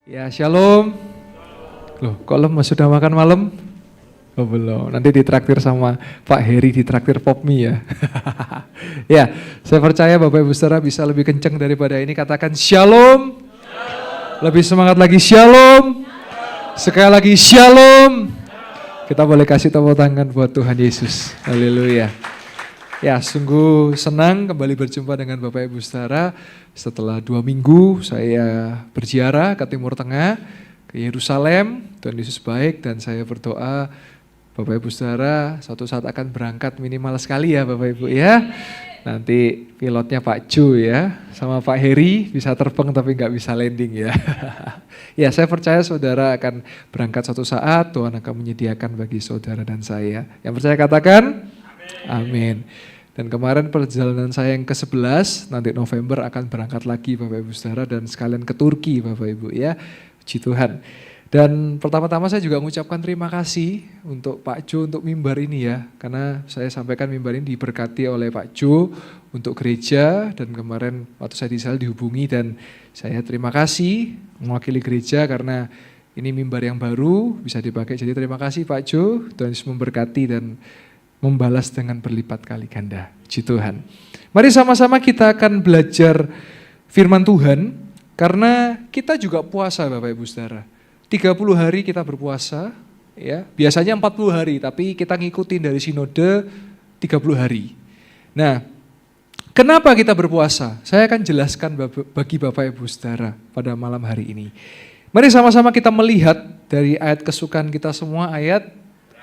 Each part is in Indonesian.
Ya, shalom. Loh, kok lemes? Sudah makan malam? Oh, belum. Nanti ditraktir sama Pak Heri, ditraktir pop mie ya. Ya, saya percaya Bapak Ibu Saudara bisa lebih kenceng daripada ini. Katakan shalom. Lebih semangat lagi shalom. Sekali lagi shalom. Kita boleh kasih tepuk tangan buat Tuhan Yesus. Haleluya. Ya, sungguh senang kembali berjumpa dengan Bapak Ibu Saudara. Setelah 2 minggu saya berziarah ke Timur Tengah, ke Yerusalem. Tuhan Yesus baik dan saya berdoa Bapak Ibu Saudara suatu saat akan berangkat minimal sekali ya Bapak Ibu ya. Nanti pilotnya Pak Jo ya, sama Pak Heri bisa terbang tapi nggak bisa landing ya. Ya, saya percaya saudara akan berangkat suatu saat, Tuhan akan menyediakan bagi saudara dan saya. Yang percaya katakan? Amin. Dan kemarin perjalanan saya yang ke-11, nanti November akan berangkat lagi Bapak Ibu Saudara dan sekalian ke Turki Bapak Ibu ya. Puji Tuhan. Dan pertama-tama saya juga mengucapkan terima kasih untuk Pak Jo untuk mimbar ini ya. Karena saya sampaikan mimbar ini diberkati oleh Pak Jo untuk gereja. Dan kemarin waktu saya di Israel dihubungi dan saya terima kasih mewakili gereja karena ini mimbar yang baru bisa dipakai. Jadi terima kasih Pak Jo, Tuhan Yesus memberkati dan membalas dengan berlipat kali ganda. Puji Tuhan. Mari sama-sama kita akan belajar firman Tuhan. Karena kita juga puasa Bapak Ibu Saudara. 30 hari kita berpuasa, ya. Biasanya 40 hari, tapi kita ngikutin dari sinode 30 hari. Nah, kenapa kita berpuasa? Saya akan jelaskan bagi Bapak Ibu Saudara pada malam hari ini. Mari sama-sama kita melihat dari ayat kesukaan kita semua, ayat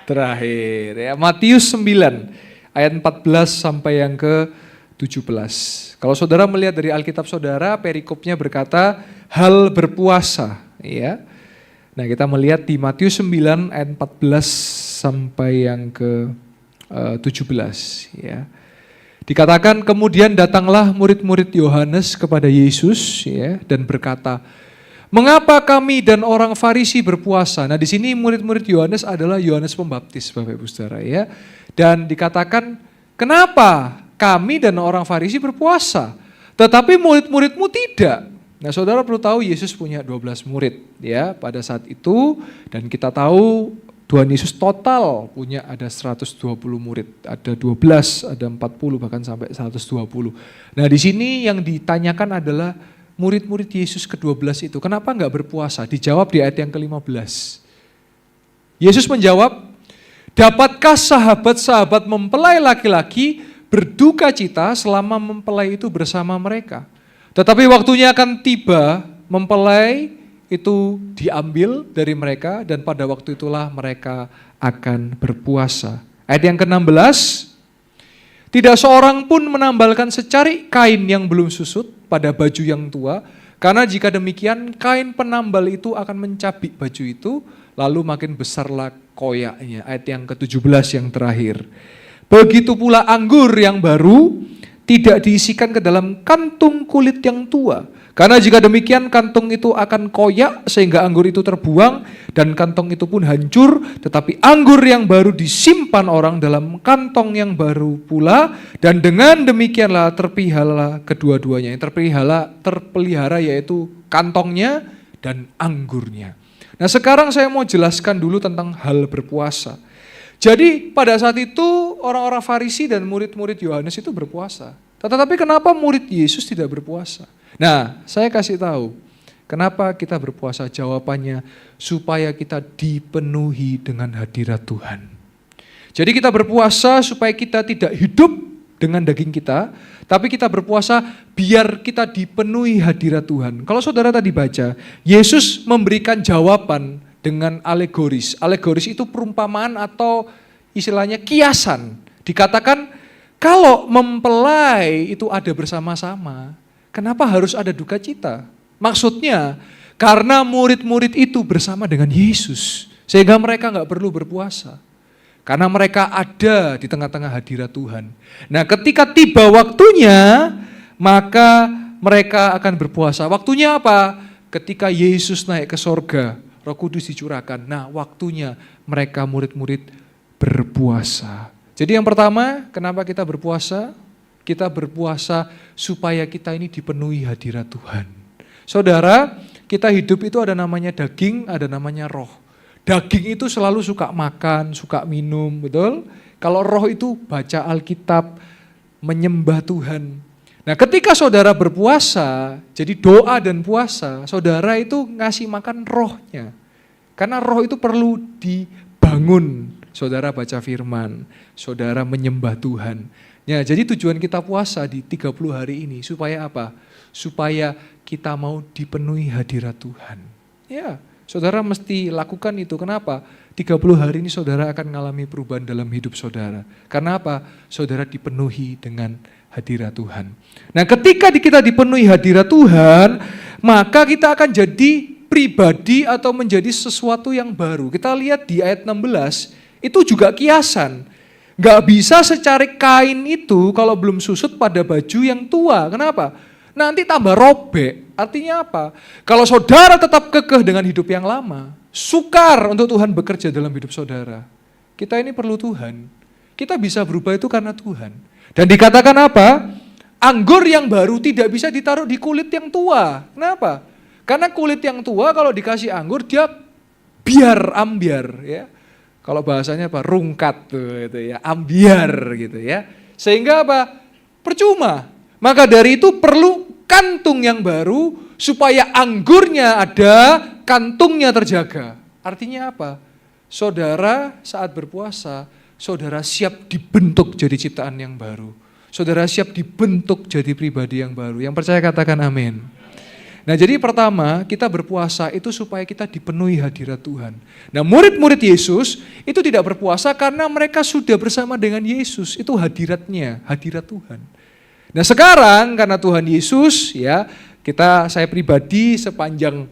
terakhir. Ya. Matius 9, ayat 14 sampai yang ke-17. Kalau saudara melihat dari Alkitab saudara, perikopnya berkata, hal berpuasa. Ya. Nah, kita melihat di Matius 9 ayat 14 sampai yang ke-17 ya. Dikatakan kemudian datanglah murid-murid Yohanes kepada Yesus ya dan berkata, "Mengapa kami dan orang Farisi berpuasa?" Nah, di sini murid-murid Yohanes adalah Yohanes Pembaptis Bapak Ibu Saudara ya. Dan dikatakan, "Kenapa kami dan orang Farisi berpuasa, tetapi murid-muridmu tidak?" Nah, saudara perlu tahu Yesus punya 12 murid ya pada saat itu dan kita tahu Tuhan Yesus total punya ada 120 murid, ada 12, ada 40 bahkan sampai 120. Nah, di sini yang ditanyakan adalah murid-murid Yesus ke-12 itu kenapa enggak berpuasa? Dijawab di ayat yang ke-15. Yesus menjawab, "Dapatkah sahabat-sahabat mempelai laki-laki berduka cita selama mempelai itu bersama mereka? Tetapi waktunya akan tiba, mempelai itu diambil dari mereka dan pada waktu itulah mereka akan berpuasa." Ayat yang ke-16, "Tidak seorang pun menambalkan secari kain yang belum susut pada baju yang tua, karena jika demikian kain penambal itu akan mencabik baju itu, lalu makin besarlah koyaknya." Ayat yang ke-17 yang terakhir, "Begitu pula anggur yang baru tidak diisikan ke dalam kantung kulit yang tua. Karena jika demikian kantung itu akan koyak sehingga anggur itu terbuang dan kantong itu pun hancur. Tetapi anggur yang baru disimpan orang dalam kantong yang baru pula. Dan dengan demikianlah terpelihara kedua-duanya." Yang terpelihara yaitu kantongnya dan anggurnya. Nah, sekarang saya mau jelaskan dulu tentang hal berpuasa. Jadi pada saat itu orang-orang Farisi dan murid-murid Yohanes itu berpuasa. Tetapi kenapa murid Yesus tidak berpuasa? Nah, saya kasih tahu kenapa kita berpuasa. Jawabannya supaya kita dipenuhi dengan hadirat Tuhan. Jadi kita berpuasa supaya kita tidak hidup dengan daging kita, tapi kita berpuasa biar kita dipenuhi hadirat Tuhan. Kalau saudara tadi baca, Yesus memberikan jawaban dengan alegoris. Alegoris itu perumpamaan atau istilahnya kiasan. Dikatakan kalau mempelai itu ada bersama-sama, kenapa harus ada duka cita? Maksudnya karena murid-murid itu bersama dengan Yesus, sehingga mereka nggak perlu berpuasa. Karena mereka ada di tengah-tengah hadirat Tuhan. Nah, ketika tiba waktunya, maka mereka akan berpuasa. Waktunya apa? Ketika Yesus naik ke sorga, Roh Kudus dicurahkan. Nah, waktunya mereka murid-murid berpuasa. Jadi yang pertama, kenapa kita berpuasa? Kita berpuasa supaya kita ini dipenuhi hadirat Tuhan. Saudara, kita hidup itu ada namanya daging, ada namanya roh. Daging itu selalu suka makan, suka minum, betul? Kalau roh itu baca Alkitab, menyembah Tuhan. Nah, ketika saudara berpuasa, jadi doa dan puasa, saudara itu ngasih makan rohnya. Karena roh itu perlu dibangun. Saudara baca firman, saudara menyembah Tuhan. Ya, jadi tujuan kita puasa di 30 hari ini supaya apa? Supaya kita mau dipenuhi hadirat Tuhan. Ya, saudara mesti lakukan itu. Kenapa? 30 hari ini saudara akan mengalami perubahan dalam hidup saudara. Karena apa? Saudara dipenuhi dengan hadirat Tuhan. Nah, ketika kita dipenuhi hadirat Tuhan, maka kita akan jadi pribadi atau menjadi sesuatu yang baru. Kita lihat di ayat 16, itu juga kiasan. Gak bisa secari kain itu kalau belum susut pada baju yang tua. Kenapa? Nanti tambah robek. Artinya apa? Kalau saudara tetap kekeh dengan hidup yang lama, sukar untuk Tuhan bekerja dalam hidup saudara. Kita ini perlu Tuhan. Kita bisa berubah itu karena Tuhan. Dan dikatakan apa? Anggur yang baru tidak bisa ditaruh di kulit yang tua. Kenapa? Karena kulit yang tua kalau dikasih anggur dia ambiar ya. Kalau bahasanya apa? Rungkat tuh itu ya, ambiar gitu ya. Sehingga apa? Percuma. Maka dari itu perlu kantung yang baru supaya anggurnya ada, kantungnya terjaga. Artinya apa? Saudara saat berpuasa, saudara siap dibentuk jadi ciptaan yang baru. Saudara siap dibentuk jadi pribadi yang baru. Yang percaya katakan amin. Nah, jadi pertama kita berpuasa itu supaya kita dipenuhi hadirat Tuhan. Nah, murid-murid Yesus itu tidak berpuasa karena mereka sudah bersama dengan Yesus. Itu hadiratnya, hadirat Tuhan. Nah, sekarang karena Tuhan Yesus ya, saya pribadi sepanjang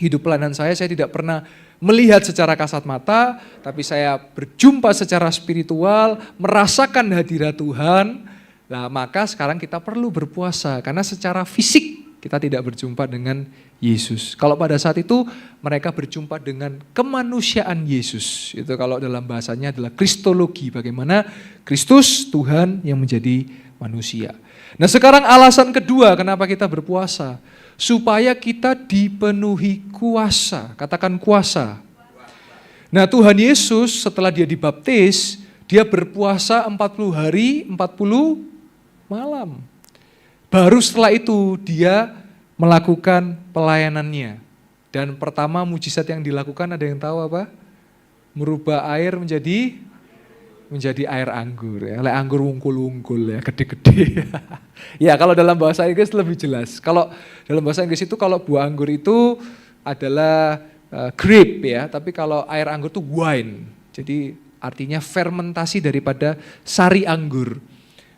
hidup pelayanan saya tidak pernah melihat secara kasat mata, tapi saya berjumpa secara spiritual, merasakan hadirat Tuhan. Nah, maka sekarang kita perlu berpuasa karena secara fisik kita tidak berjumpa dengan Yesus. Kalau pada saat itu mereka berjumpa dengan kemanusiaan Yesus. Itu kalau dalam bahasanya adalah kristologi, bagaimana Kristus Tuhan yang menjadi manusia. Nah, sekarang alasan kedua kenapa kita berpuasa, supaya kita dipenuhi kuasa. Katakan kuasa. Nah, Tuhan Yesus setelah dia dibaptis, dia berpuasa 40 hari, 40 malam. Baru setelah itu dia melakukan pelayanannya. Dan pertama mujizat yang dilakukan ada yang tahu apa? Merubah air menjadi air anggur ya. Anggur wungkul-wungkul ya, gede-gede. Ya, kalau dalam bahasa Inggris lebih jelas. Kalau dalam bahasa Inggris itu kalau buah anggur itu adalah grape ya, tapi kalau air anggur itu wine. Jadi artinya fermentasi daripada sari anggur.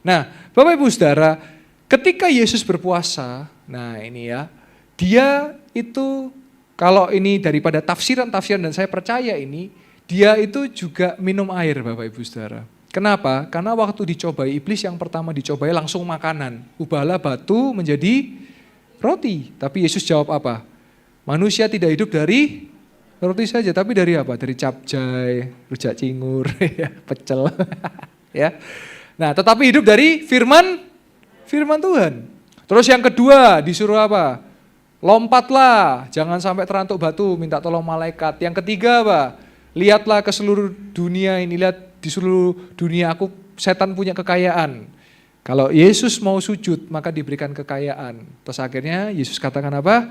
Nah, Bapak Ibu Saudara, ketika Yesus berpuasa, nah ini ya, dia itu kalau ini daripada tafsiran-tafsiran dan saya percaya ini, dia itu juga minum air Bapak Ibu Saudara. Kenapa? Karena waktu dicobai iblis yang pertama dicobai langsung makanan. Ubahlah batu menjadi roti. Tapi Yesus jawab apa? Manusia tidak hidup dari roti saja, tapi dari apa? Dari capcay, rujak cingur, pecel. Ya. Nah, tetapi hidup dari firman Tuhan. Terus yang kedua disuruh apa? Lompatlah, jangan sampai terantuk batu, minta tolong malaikat. Yang ketiga apa? Lihatlah ke seluruh dunia ini, lihat di seluruh dunia setan punya kekayaan. Kalau Yesus mau sujud, maka diberikan kekayaan. Terus akhirnya Yesus katakan apa?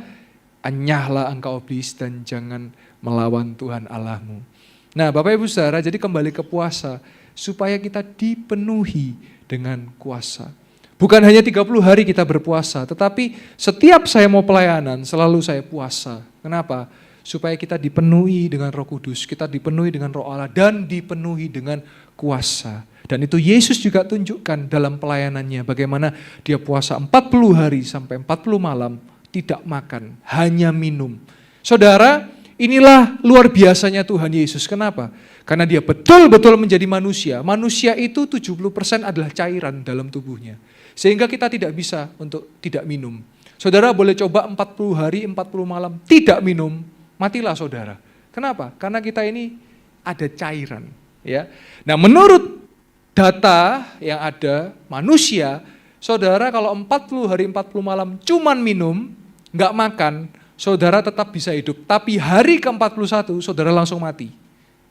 Enyahlah engkau iblis dan jangan melawan Tuhan Allahmu. Nah, Bapak Ibu Saudara, jadi kembali ke puasa supaya kita dipenuhi dengan kuasa. Bukan hanya 30 hari kita berpuasa, tetapi setiap saya mau pelayanan selalu saya puasa. Kenapa? Supaya kita dipenuhi dengan Roh Kudus, kita dipenuhi dengan Roh Allah dan dipenuhi dengan kuasa. Dan itu Yesus juga tunjukkan dalam pelayanannya bagaimana dia puasa 40 hari sampai 40 malam tidak makan, hanya minum. Saudara, inilah luar biasanya Tuhan Yesus. Kenapa? Karena dia betul-betul menjadi manusia. Manusia itu 70% adalah cairan dalam tubuhnya. Sehingga kita tidak bisa untuk tidak minum. Saudara boleh coba 40 hari, 40 malam tidak minum, matilah saudara. Kenapa? Karena kita ini ada cairan. Ya. Nah, menurut data yang ada, manusia, saudara kalau 40 hari, 40 malam cuman minum, nggak makan, saudara tetap bisa hidup. Tapi hari ke-41 saudara langsung mati.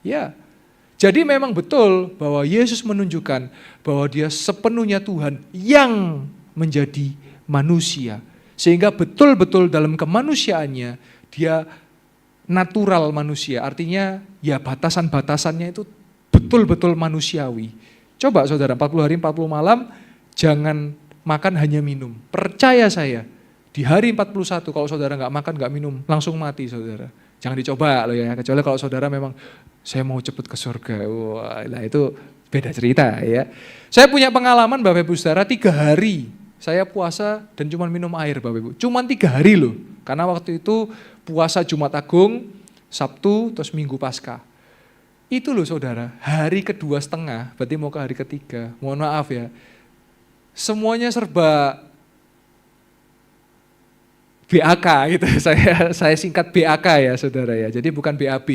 Ya. Jadi memang betul bahwa Yesus menunjukkan bahwa dia sepenuhnya Tuhan yang menjadi manusia. Sehingga betul-betul dalam kemanusiaannya dia natural manusia. Artinya ya batasan-batasannya itu betul-betul manusiawi. Coba saudara 40 hari 40 malam jangan makan hanya minum. Percaya saya di hari 41 kalau saudara nggak makan nggak minum langsung mati saudara. Jangan dicoba loh ya. Kecuali kalau saudara memang saya mau cepat ke surga. Wah, nah itu beda cerita ya. Saya punya pengalaman Bapak Ibu Saudara 3 hari saya puasa dan cuma minum air Bapak Ibu. Cuma 3 hari loh. Karena waktu itu puasa Jumat Agung, Sabtu, terus Minggu Paskah. Itu loh saudara, hari kedua setengah, berarti mau ke hari ketiga. Mohon maaf ya. Semuanya serba BAK gitu. Saya singkat BAK ya saudara ya. Jadi bukan BAB,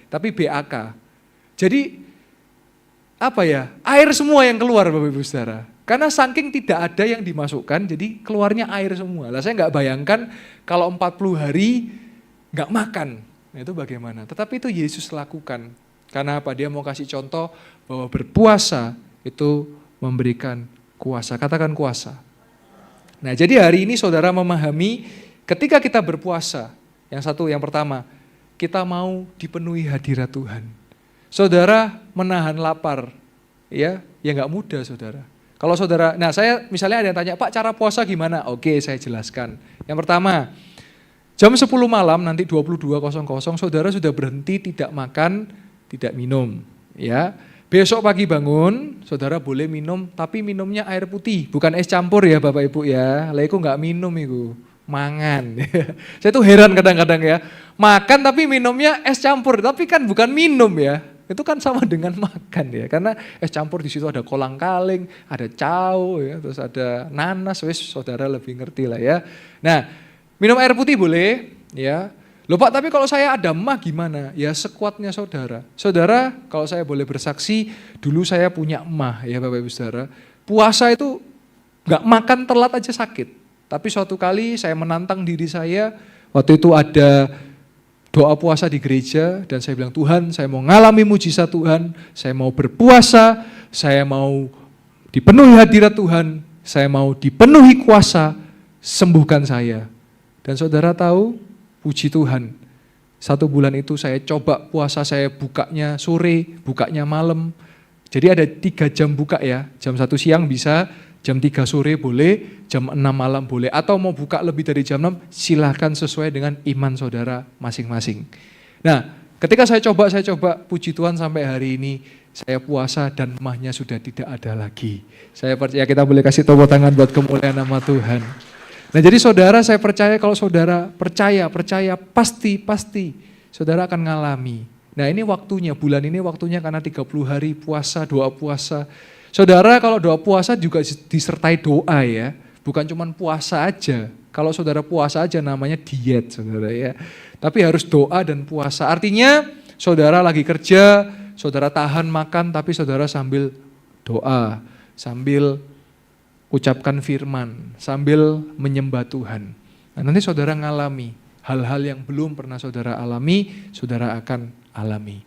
tapi BAK. Jadi apa ya? Air semua yang keluar Bapak Ibu Saudara. Karena saking tidak ada yang dimasukkan, jadi keluarnya air semua. Lah saya nggak bayangkan kalau 40 hari nggak makan. Nah itu bagaimana? Tetapi itu Yesus lakukan. Karena apa? Dia mau kasih contoh bahwa berpuasa itu memberikan kuasa. Katakan kuasa. Nah jadi hari ini saudara memahami ketika kita berpuasa, yang pertama, kita mau dipenuhi hadirat Tuhan. Saudara menahan lapar, ya nggak mudah saudara. Kalau saudara, nah saya misalnya ada yang tanya, Pak cara puasa gimana? Oke saya jelaskan. Yang pertama, jam 10 malam nanti 22.00 saudara sudah berhenti tidak makan, tidak minum. Ya, besok pagi bangun, saudara boleh minum, tapi minumnya air putih, bukan es campur ya Bapak Ibu ya. Lah iku nggak minum iku, mangan. Saya tuh heran kadang-kadang ya, makan tapi minumnya es campur, tapi kan bukan minum ya. Itu kan sama dengan makan ya, karena es campur di situ ada kolang-kaling, ada cau, ya, terus ada nanas, wis saudara lebih ngerti lah ya. Nah, minum air putih boleh, ya. Loh Pak, tapi kalau saya ada mah gimana? Ya sekuatnya saudara. Saudara, kalau saya boleh bersaksi, dulu saya punya mah ya Bapak Ibu Saudara. Puasa itu nggak makan telat aja sakit. Tapi suatu kali saya menantang diri saya, waktu itu ada doa puasa di gereja dan saya bilang, Tuhan saya mau ngalami mujizat Tuhan, saya mau berpuasa, saya mau dipenuhi hadirat Tuhan, saya mau dipenuhi kuasa, sembuhkan saya. Dan saudara tahu, puji Tuhan, 1 bulan itu saya coba puasa, saya bukanya sore, bukanya malam. Jadi ada 3 jam buka ya, jam 1 siang bisa, jam 3 sore boleh, jam 6 malam boleh. Atau mau buka lebih dari jam 6, silahkan sesuai dengan iman saudara masing-masing. Nah, ketika saya coba, puji Tuhan sampai hari ini, saya puasa dan mahnya sudah tidak ada lagi. Saya percaya kita boleh kasih tepuk tangan buat kemuliaan nama Tuhan. Nah jadi saudara, saya percaya kalau saudara percaya, pasti saudara akan ngalami. Nah ini waktunya, bulan ini waktunya karena 30 hari puasa, doa puasa. Saudara kalau doa puasa juga disertai doa ya, bukan cuma puasa aja. Kalau saudara puasa aja namanya diet saudara ya. Tapi harus doa dan puasa. Artinya saudara lagi kerja, saudara tahan makan tapi saudara sambil doa, sambil ucapkan firman, sambil menyembah Tuhan. Nah, nanti saudara ngalami hal-hal yang belum pernah saudara alami, saudara akan alami.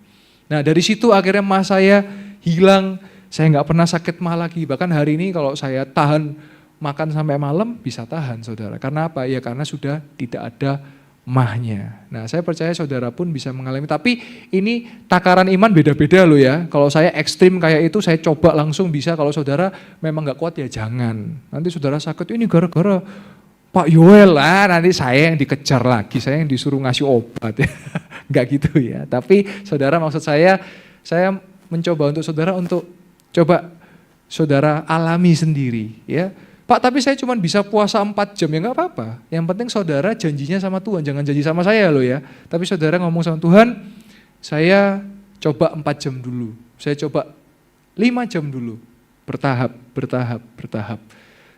Nah dari situ akhirnya mah saya hilang, saya nggak pernah sakit mah lagi. Bahkan hari ini kalau saya tahan makan sampai malam bisa tahan saudara. Karena apa? Ya karena sudah tidak ada mahnya. Nah saya percaya saudara pun bisa mengalami. Tapi ini takaran iman beda-beda loh ya. Kalau saya ekstrim kayak itu saya coba langsung bisa. Kalau saudara memang gak kuat ya jangan. Nanti saudara sakit ini gara-gara Pak Yoel lah. Nanti saya yang dikejar lagi. Saya yang disuruh ngasih obat. Gak gitu ya. Tapi saudara maksud saya mencoba untuk saudara untuk coba saudara alami sendiri ya. Pak tapi saya cuma bisa puasa 4 jam, ya nggak apa-apa. Yang penting saudara janjinya sama Tuhan, jangan janji sama saya loh ya. Tapi saudara ngomong sama Tuhan, saya coba 4 jam dulu, saya coba 5 jam dulu, bertahap.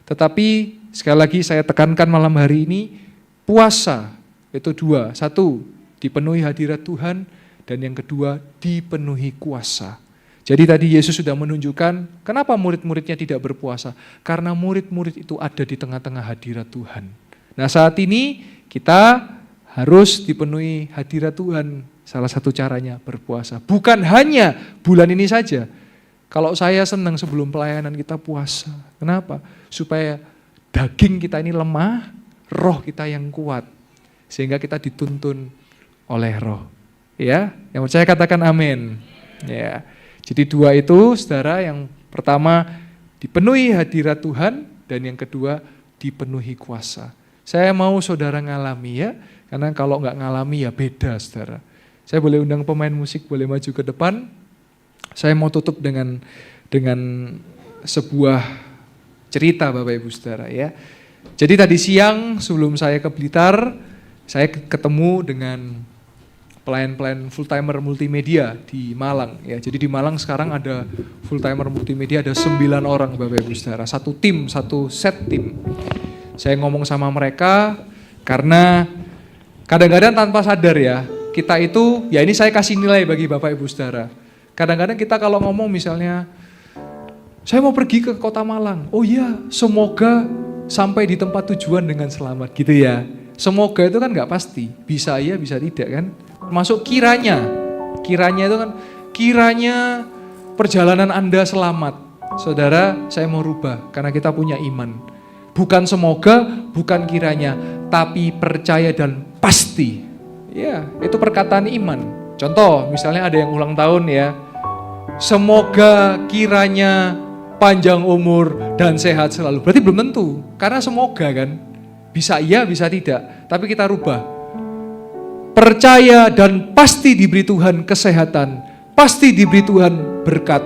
Tetapi sekali lagi saya tekankan malam hari ini, puasa itu 2, 1 dipenuhi hadirat Tuhan, dan yang kedua dipenuhi kuasa. Jadi tadi Yesus sudah menunjukkan kenapa murid-muridnya tidak berpuasa. Karena murid-murid itu ada di tengah-tengah hadirat Tuhan. Nah saat ini kita harus dipenuhi hadirat Tuhan. Salah satu caranya berpuasa. Bukan hanya bulan ini saja. Kalau saya senang sebelum pelayanan kita puasa. Kenapa? Supaya daging kita ini lemah, roh kita yang kuat. Sehingga kita dituntun oleh roh. Ya, yang percaya katakan amin. Ya. Jadi dua itu, saudara, yang pertama dipenuhi hadirat Tuhan, dan yang kedua dipenuhi kuasa. Saya mau saudara ngalami ya, karena kalau nggak ngalami ya beda saudara. Saya boleh undang pemain musik, boleh maju ke depan. Saya mau tutup dengan sebuah cerita Bapak Ibu Saudara ya. Jadi tadi siang sebelum saya ke Blitar, saya ketemu dengan pelayan-pelayan full-timer multimedia di Malang ya. Jadi di Malang sekarang ada full-timer multimedia, ada 9 orang Bapak Ibu Saudara. Satu tim, satu set tim. Saya ngomong sama mereka karena kadang-kadang tanpa sadar ya, kita itu, ya ini saya kasih nilai bagi Bapak Ibu Saudara. Kadang-kadang kita kalau ngomong misalnya, saya mau pergi ke kota Malang. Oh iya, semoga sampai di tempat tujuan dengan selamat gitu ya. Semoga itu kan nggak pasti, bisa iya bisa tidak kan. Termasuk kiranya itu kan, kiranya perjalanan Anda selamat. Saudara, saya mau rubah karena kita punya iman. Bukan semoga, bukan kiranya, tapi percaya dan pasti. Ya, itu perkataan iman. Contoh, misalnya ada yang ulang tahun ya. Semoga kiranya panjang umur dan sehat selalu. Berarti belum tentu, karena semoga kan. Bisa iya, bisa tidak. Tapi kita rubah. Percaya dan pasti diberi Tuhan kesehatan. Pasti diberi Tuhan berkat.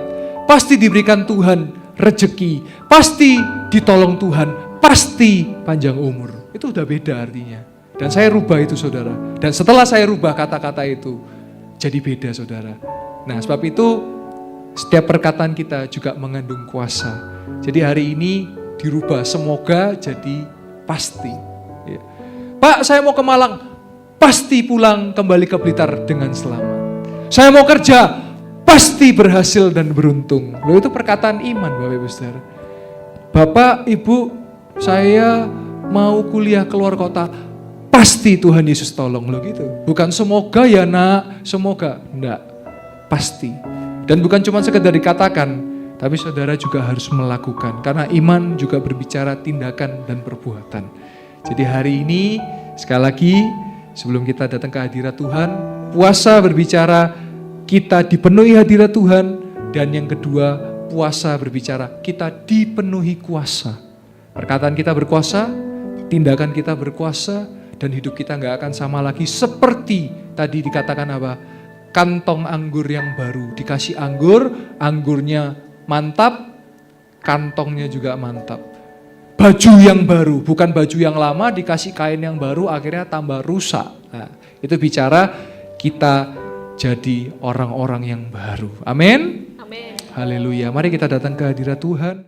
Pasti diberikan Tuhan rejeki. Pasti ditolong Tuhan. Pasti panjang umur. Itu udah beda artinya. Dan saya rubah itu saudara. Dan setelah saya rubah kata-kata itu, jadi beda saudara. Nah sebab itu setiap perkataan kita juga mengandung kuasa. Jadi hari ini dirubah semoga jadi pasti. Ya. Pak saya mau ke Malang, pasti pulang kembali ke Blitar dengan selamat. Saya mau kerja, pasti berhasil dan beruntung. Loh itu perkataan iman Bapak Ibu Saudara. Bapak Ibu, saya mau kuliah keluar kota, pasti Tuhan Yesus tolong lo gitu. Bukan semoga ya nak, semoga. Enggak, pasti. Dan bukan cuma sekedar dikatakan, tapi saudara juga harus melakukan. Karena iman juga berbicara tindakan dan perbuatan. Jadi hari ini, sekali lagi, sebelum kita datang ke hadirat Tuhan, puasa berbicara kita dipenuhi hadirat Tuhan. Dan yang kedua, puasa berbicara kita dipenuhi kuasa. Perkataan kita berkuasa, tindakan kita berkuasa, dan hidup kita gak akan sama lagi seperti tadi dikatakan apa? Kantong anggur yang baru, dikasih anggur, anggurnya mantap, kantongnya juga mantap. Baju yang baru, bukan baju yang lama, dikasih kain yang baru, akhirnya tambah rusak. Nah, itu bicara kita jadi orang-orang yang baru. Amin. Amin. Haleluya. Mari kita datang ke hadirat Tuhan.